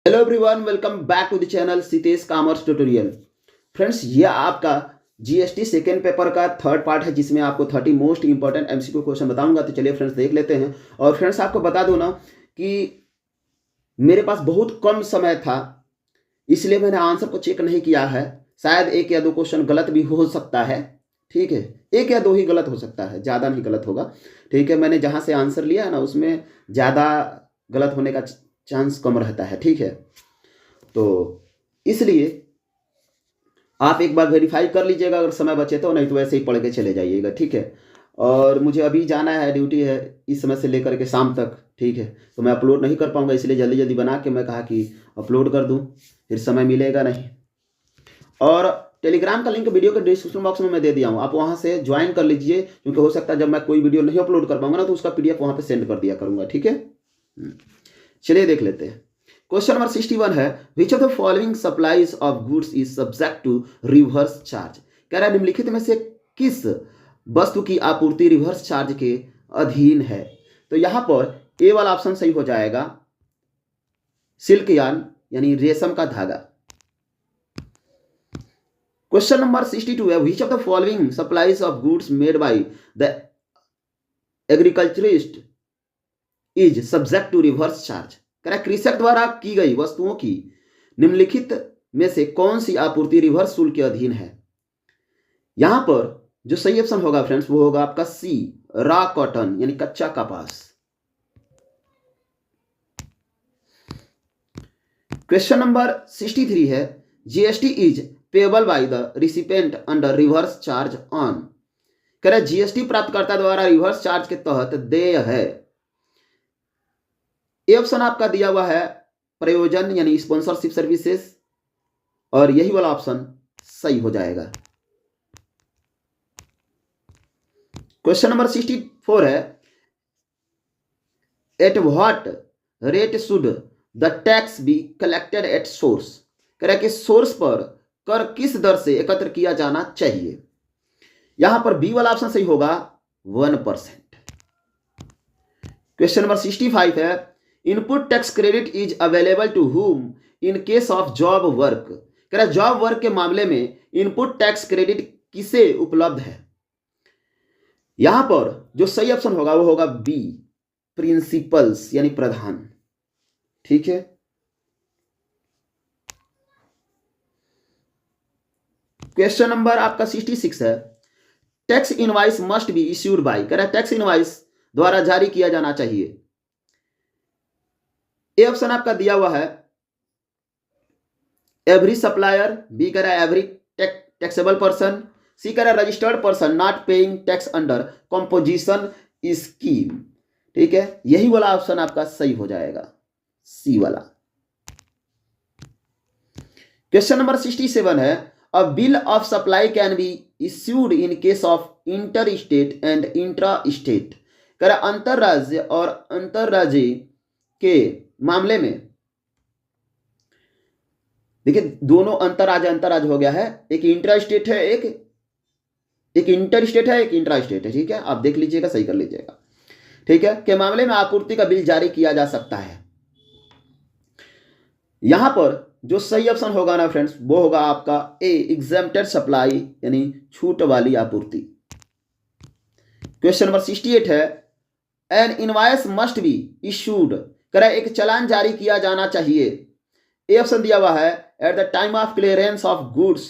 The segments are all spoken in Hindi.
Hello everyone, welcome back to the channel Sitesh commerce tutorial. Friends, ये आपका जीएसटी सेकेंड पेपर का थर्ड पार्ट है जिसमें आपको 30 मोस्ट इंपॉर्टेंट एमसीक्यू क्वेश्चन बताऊंगा। तो चलिए फ्रेंड्स देख लेते हैं। और फ्रेंड्स आपको बता दूं ना कि मेरे पास बहुत कम समय था, इसलिए मैंने आंसर को चेक नहीं किया है। शायद एक या दो क्वेश्चन गलत भी हो सकता है। ठीक है, एक या दो ही गलत हो सकता है, ज़्यादा नहीं गलत होगा। ठीक है, मैंने जहाँ से आंसर लिया है ना उसमें ज़्यादा गलत होने का चांस कम रहता है। ठीक है, तो इसलिए आप एक बार वेरीफाई कर लीजिएगा अगर समय बचे तो, नहीं तो वैसे ही पढ़ के चले जाइएगा। ठीक है, और मुझे अभी जाना है, ड्यूटी है इस समय से लेकर के शाम तक। ठीक है, तो मैं अपलोड नहीं कर पाऊंगा, इसलिए जल्दी जल्दी बना के मैं कहा कि अपलोड कर दूं, फिर समय मिलेगा नहीं। और टेलीग्राम का लिंक वीडियो के डिस्क्रिप्शन बॉक्स में मैं दे दिया हूँ, आप वहाँ से ज्वाइन कर लीजिए, क्योंकि हो सकता है जब मैं कोई वीडियो नहीं अपलोड कर पाऊंगा ना तो उसका PDF वहाँ पर सेंड कर दिया करूँगा। ठीक है, चलिए देख लेते हैं। क्वेश्चन नंबर 61 है, which of the following supplies of goods is subject to reverse charge. कह रहा है निम्नलिखित में से किस वस्तु की आपूर्ति रिवर्स चार्ज के अधीन है। तो यहां पर ए वाला ऑप्शन सही हो जाएगा, सिल्क यार्न यानी रेशम का धागा। क्वेश्चन नंबर 62 है, which of the following supplies of goods made by the agriculturist is subject to reverse charge. कृषक द्वारा की गई वस्तुओं की निम्नलिखित में से कौन सी आपूर्ति रिवर्स शुल्क के अधीन है। यहां पर जो सही ऑप्शन होगा फ्रेंड्स वो होगा आपका सी, रॉ कॉटन यानी कच्चा कपास। क्वेश्चन नंबर 63 है, GST is payable by the recipient under reverse charge on. कह रहे जीएसटी प्राप्तकर्ता द्वारा रिवर्स चार्ज के तहत देय है। ये ऑप्शन आपका दिया हुआ है प्रयोजन यानी स्पॉन्सरशिप सर्विसेज, और यही वाला ऑप्शन सही हो जाएगा। क्वेश्चन नंबर 64 है, at what rate should the tax be collected at source. कह रहा है कि सोर्स पर कर किस दर से एकत्र किया जाना चाहिए। यहां पर बी वाला ऑप्शन सही होगा 1%। क्वेश्चन नंबर 65 है, input tax credit is available to whom in case of job work. कह रहा है जॉब वर्क के मामले में इनपुट टैक्स क्रेडिट किसे उपलब्ध है। यहां पर जो सही ऑप्शन होगा वो होगा बी, प्रिंसिपल्स यानी प्रधान। ठीक है, क्वेश्चन नंबर आपका 66 है, tax invoice must be issued by. कह रहा है टैक्स इनवाइस द्वारा जारी किया जाना चाहिए। ए ऑप्शन आपका दिया हुआ है एवरी सप्लायर, बी कह रहा है एवरी टैक्सेबल पर्सन, सी कह रहा है registered person not paying tax under composition scheme. ठीक है, यही वाला ऑप्शन आपका सही हो जाएगा, सी वाला। क्वेश्चन नंबर 67 है, अ bill of supply can be issued in case of inter state and intra state. कह रहा अंतरराज्य और अंतरराज्य के मामले में, देखिए दोनों अंतरराज्य हो गया है, एक इंट्रा स्टेट है, एक इंटर स्टेट है, एक इंट्रा स्टेट है। ठीक है, आप देख लीजिएगा, सही कर लीजिएगा। ठीक है, के मामले में आपूर्ति का बिल जारी किया जा सकता है। यहां पर जो सही ऑप्शन होगा ना फ्रेंड्स वो होगा आपका ए, एग्जेम्प्टेड सप्लाई यानी छूट वाली आपूर्ति। क्वेश्चन नंबर 68 है, N invoice must be issued. कह एक चलान जारी किया जाना चाहिए। ए ऑप्शन दिया हुआ है at the time of clearance of goods,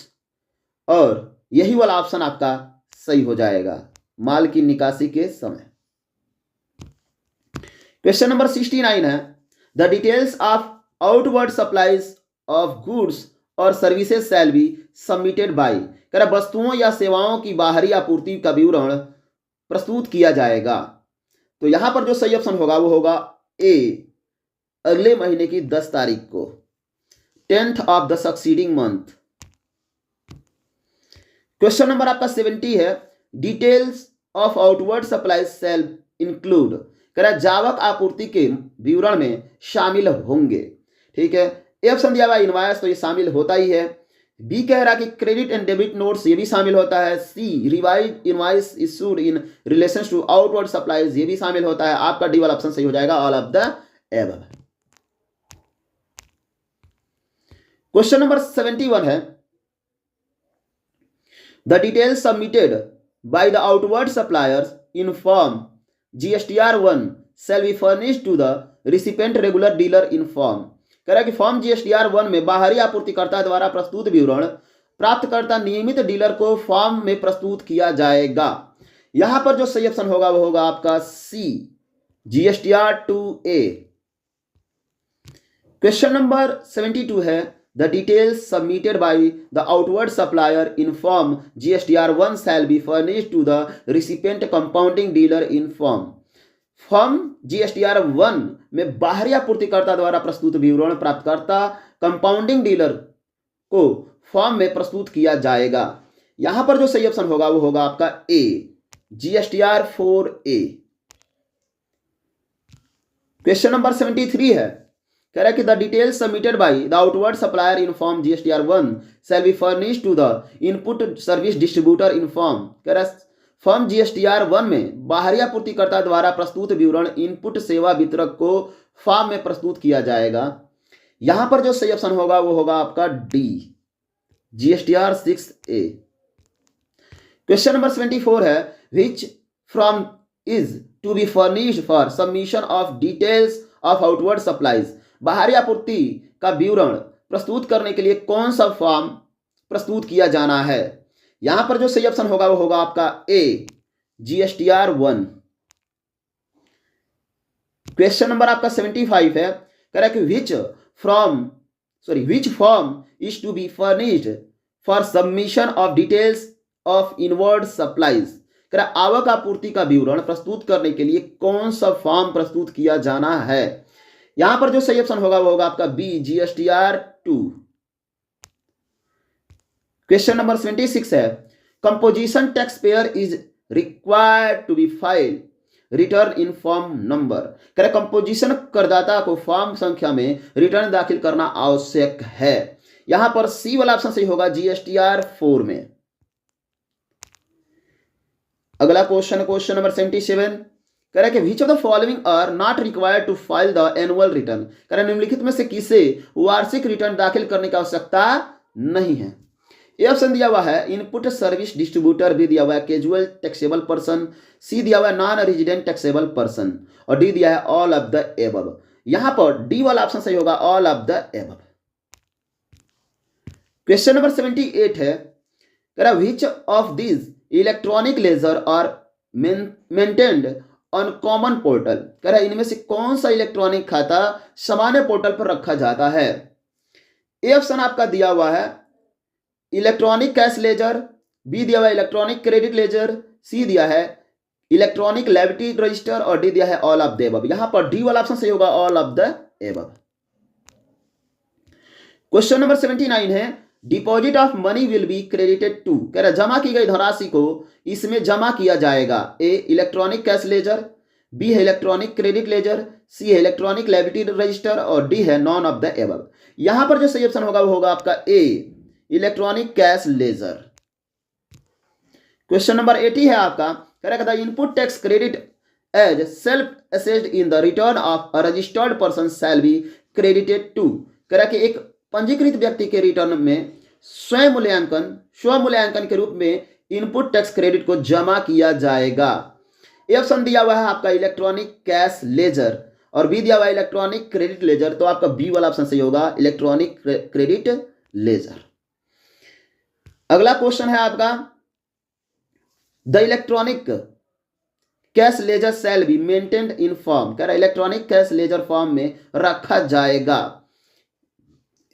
और यही वाला ऑप्शन आपका सही हो जाएगा, माल की निकासी के समय। क्वेश्चन नंबर 69 है, the details of outward supplies of goods और services shall be submitted by. कह रहा वस्तुओं या सेवाओं की बाहरी आपूर्ति का विवरण प्रस्तुत किया जाएगा। तो यहां पर जो सही ऑप्शन होगा वो होगा ए, अगले महीने की 10 तारीख को, 10th of the succeeding month. Question number आपका 70 है, details of outward supply shall include. कह रहा जावक आपूर्ति के विवरण में शामिल होंगे। ठीक है, ए ऑप्शन दिया हुआ इनवॉइस, तो ये शामिल होता ही है। बी कह रहा कि क्रेडिट एंड डेबिट नोट्स, ये भी शामिल होता है। C, revise invoice issued in relation to outward supplies, ये भी शामिल होता है। आपका डी वाला ऑप्शन सही हो जाएगा, all of the above. Question number 71 है the details submitted by the outward suppliers in form GSTR1 shall be furnished to the recipient regular dealer in form। कह रहा है कि फॉर्म GSTR1 में बाहरी आपूर्तिकर्ता द्वारा प्रस्तुत विवरण प्राप्तकर्ता नियमित डीलर को फॉर्म में प्रस्तुत किया जाएगा। यहां पर जो सही ऑप्शन होगा वो होगा आपका सी GSTR2A। क्वेश्चन नंबर 72 है the details submitted by the outward supplier in form GSTR1 shall be furnished to the recipient compounding dealer in form। Form GSTR1 में बाहरी आपूर्तिकर्ता द्वारा प्रस्तुत विवरण प्राप्तकर्ता कंपाउंडिंग डीलर को फॉर्म में प्रस्तुत किया जाएगा। यहां पर जो सही ऑप्शन होगा वो होगा आपका ए GSTR4A। क्वेश्चन नंबर 73 है कह रहा है कि the details submitted by the outward supplier in form GSTR1 shall be furnished to the input service distributor in form. कह रहा है फॉर्म GSTR1 में बाहरी आपूर्तिकर्ता द्वारा प्रस्तुत विवरण इनपुट सेवा वितरक को फॉर्म में प्रस्तुत किया जाएगा। यहां पर जो सही ऑप्शन होगा वो होगा आपका डी GSTR6A। क्वेश्चन नंबर 74 है which form is to be furnished for submission of details of outward supplies. बाहरी आपूर्ति का विवरण प्रस्तुत करने के लिए कौन सा फॉर्म प्रस्तुत किया जाना है। यहां पर जो सही ऑप्शन होगा वो होगा आपका ए GSTR1। क्वेश्चन नंबर आपका 75 है कह रहा है कि which form is to be furnished for submission of details of inward supplies. कह रहा आवक आपूर्ति का विवरण प्रस्तुत करने के लिए कौन सा फॉर्म प्रस्तुत किया जाना है। यहां पर जो सही ऑप्शन होगा वो होगा आपका बी GSTR2। क्वेश्चन नंबर 76 है composition tax payer is required to be file return in form number. कह रहे कंपोजिशन करदाता को फॉर्म संख्या में रिटर्न दाखिल करना आवश्यक है। यहां पर सी वाला ऑप्शन सही होगा GSTR4 में। अगला क्वेश्चन नंबर 77 कह रहा है कि which of the following are not required to file the annual return. कह रहा निम्नलिखित में से किसे वार्षिक रिटर्न दाखिल करने की आवश्यकता नहीं है। ए ऑप्शन दिया हुआ है इनपुट सर्विस डिस्ट्रीब्यूटर, बी दिया हुआ है कैजुअल टैक्सेबल पर्सन, सी दिया हुआ है नॉन रेजिडेंट टैक्सेबल पर्सन और डी दिया है ऑल ऑफ द एबव। यहां पर डी वाला ऑप्शन सही होगा all of the above. Question number 78 है कह रहा which of this electronic ledger are maintained on common portal. कह रहा इनमें से कौन सा इलेक्ट्रॉनिक खाता सामान्य पोर्टल पर रखा जाता है। ए ऑप्शन आपका दिया हुआ है इलेक्ट्रॉनिक कैश लेजर, बी दिया हुआ है इलेक्ट्रॉनिक क्रेडिट लेजर, सी दिया है इलेक्ट्रॉनिक लायबिलिटी रजिस्टर और डी दिया है ऑल ऑफ द एबव। यहां पर डी वाला ऑप्शन सही होगा all of the above. Question number 79 है deposit of money will be credited to. कह रहा जमा की गई धनराशि को इसमें जमा किया जाएगा। A electronic cash ledger, B है इलेक्ट्रॉनिक क्रेडिट लेजर, सी है इलेक्ट्रॉनिक लायबिलिटी रजिस्टर और डी है नॉन ऑफ द एबव। यहां पर जो सही ऑप्शन होगा वो होगा आपका A electronic cash ledger. Question number 80 है आपका कह रहा है input tax credit as self assessed in the return of a registered person shall be credited to. कह रहा कि एक पंजीकृत व्यक्ति के रिटर्न में स्व मूल्यांकन के रूप में इनपुट टैक्स क्रेडिट को जमा किया जाएगा। ए ऑप्शन दिया हुआ है आपका इलेक्ट्रॉनिक कैश लेजर और बी दिया हुआ है इलेक्ट्रॉनिक क्रेडिट लेजर, तो आपका बी वाला ऑप्शन सही होगा इलेक्ट्रॉनिक क्रेडिट लेजर। अगला क्वेश्चन है आपका the electronic cash laser shall be maintained in form. कह रहा इलेक्ट्रॉनिक कैश लेजर फॉर्म में रखा जाएगा।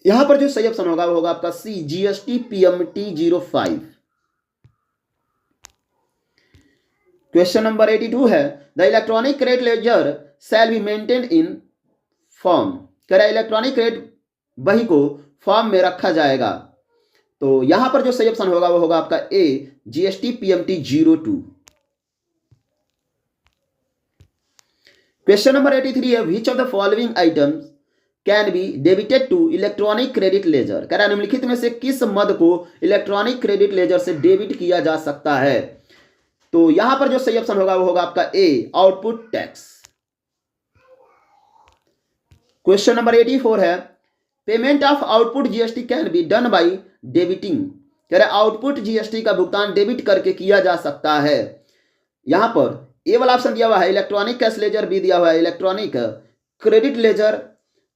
यहां पर जो सही ऑप्शन होगा वो होगा आपका सी GST PMT 05। क्वेश्चन नंबर 82 है the electronic credit ledger shall be maintained in form. कह रहा इलेक्ट्रॉनिक क्रेडिट बही को फॉर्म में रखा जाएगा। तो यहां पर जो सही ऑप्शन होगा वो होगा आपका A GST PMT 02। Question number 83 है which of the following items can be debited to electronic credit ledger. कह रहा है निम्नलिखित में से किस मद को इलेक्ट्रॉनिक क्रेडिट लेजर से डेबिट किया जा सकता है। तो यहां पर जो सही ऑप्शन होगा वो होगा आपका ए आउटपुट टैक्स। क्वेश्चन नंबर 84 है payment of output GST can be done by debiting, कह रहे आउटपुट जीएसटी का भुगतान डेबिट करके किया जा सकता है। यहां पर ए वाला ऑप्शन दिया हुआ है इलेक्ट्रॉनिक कैश लेजर, बी दिया हुआ है इलेक्ट्रॉनिक क्रेडिट लेजर,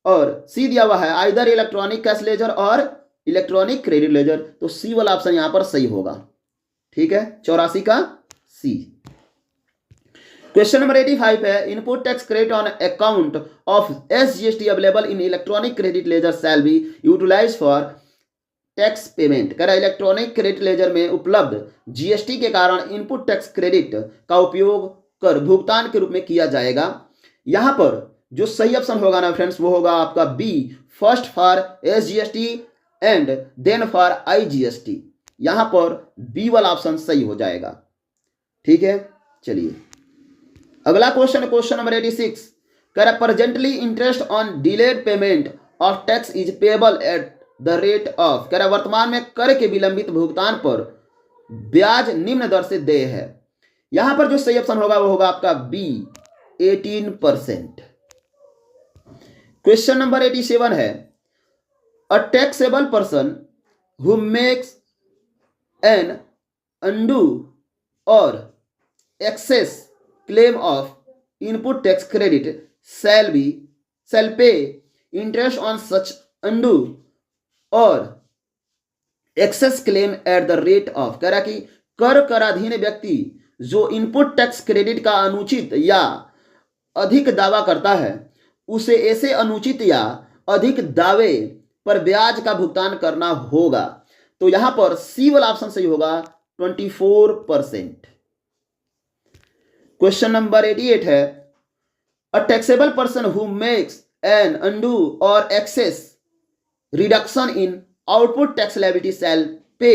और सी दिया हुआ है आइदर इलेक्ट्रॉनिक कैश लेजर और इलेक्ट्रॉनिक क्रेडिट लेजर। तो सी वाला ऑप्शन यहां पर सही होगा। ठीक है, 84 का सी। क्वेश्चन नंबर 85 है input tax credit on account of SGST available in electronic credit ledger shall be utilize for tax payment, कह रहा इलेक्ट्रॉनिक क्रेडिट लेजर में उपलब्ध जीएसटी के कारण इनपुट टैक्स क्रेडिट का उपयोग कर भुगतान के रूप में किया जाएगा। यहां पर जो सही ऑप्शन होगा ना फ्रेंड्स वो होगा आपका B, first for SGST and then for IGST. यहां पर बी वाला ऑप्शन सही हो जाएगा। ठीक है, चलिए अगला क्वेश्चन, क्वेश्चन नंबर 86, कह रहा presently interest on delayed payment of tax is payable eight the rate of, कह रहा वर्तमान में कर के विलंबित भुगतान पर ब्याज निम्न दर से देय है। यहां पर जो सही ऑप्शन होगा वो होगा आपका बी, 18%। क्वेश्चन नंबर 87 है a taxable person who makes an undue or access claim of input tax credit shall pay interest on such undue और excess claim at the rate of, कह रहा कि कर कराधीन व्यक्ति जो इनपुट टैक्स क्रेडिट का अनुचित या अधिक दावा करता है उसे ऐसे अनुचित या अधिक दावे पर ब्याज का भुगतान करना होगा। तो यहां पर सी वाला ऑप्शन सही होगा, 24%। क्वेश्चन नंबर 88 है a taxable person who makes an undue or excess reduction in output tax liability shall pay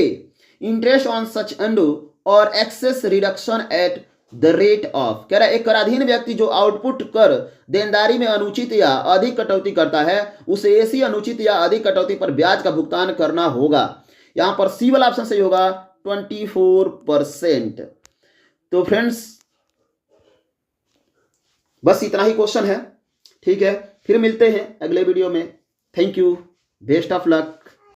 interest on such undue or excess reduction at the rate of, कह रहा है एक कराधीन व्यक्ति जो आउटपुट कर देनदारी में अनुचित या अधिक कटौती करता है उसे ऐसी अनुचित या अधिक कटौती पर ब्याज का भुगतान करना होगा। यहां पर सी वाला ऑप्शन सही होगा, 24%। तो फ्रेंड्स बस इतना ही क्वेश्चन है। ठीक है, फिर मिलते हैं अगले वीडियो में। Thank you, best of luck.